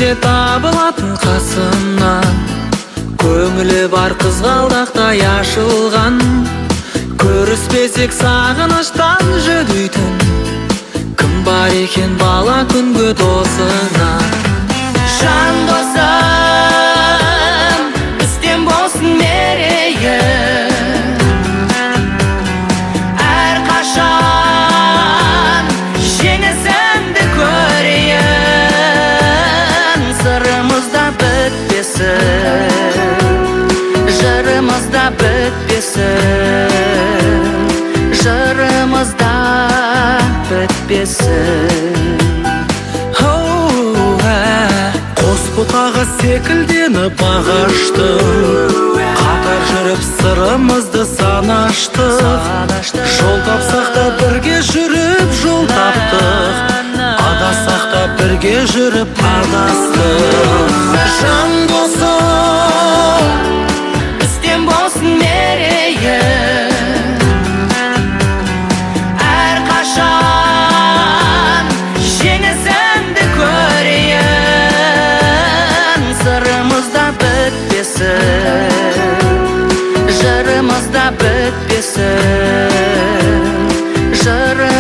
де табылатын қасымнан. Көңілі бар қызғалдақтай ашылған, көріспесек сағыныштан жүдейтін. Кім бар екен бала күнгі досыңа? Жан досым, бізден болсын мерейі, әрқашан жеңісіңді көрейін. Сырымызда бітпесін, жырымызда бітпесін, жырымызда бітпесін. Қос бұтаға секілденіп ағаштық, қатар жүріп сырымызды санаштық. Жол тапсақ та бірге жүріп жол таптық, адасақ та бірге жүріп адастық. Жан досым, бізден болсын мерейі, әрқашан жеңісіңді көрейін. Сырымызда бітпесін, жырымызда бітпесін, жырымызда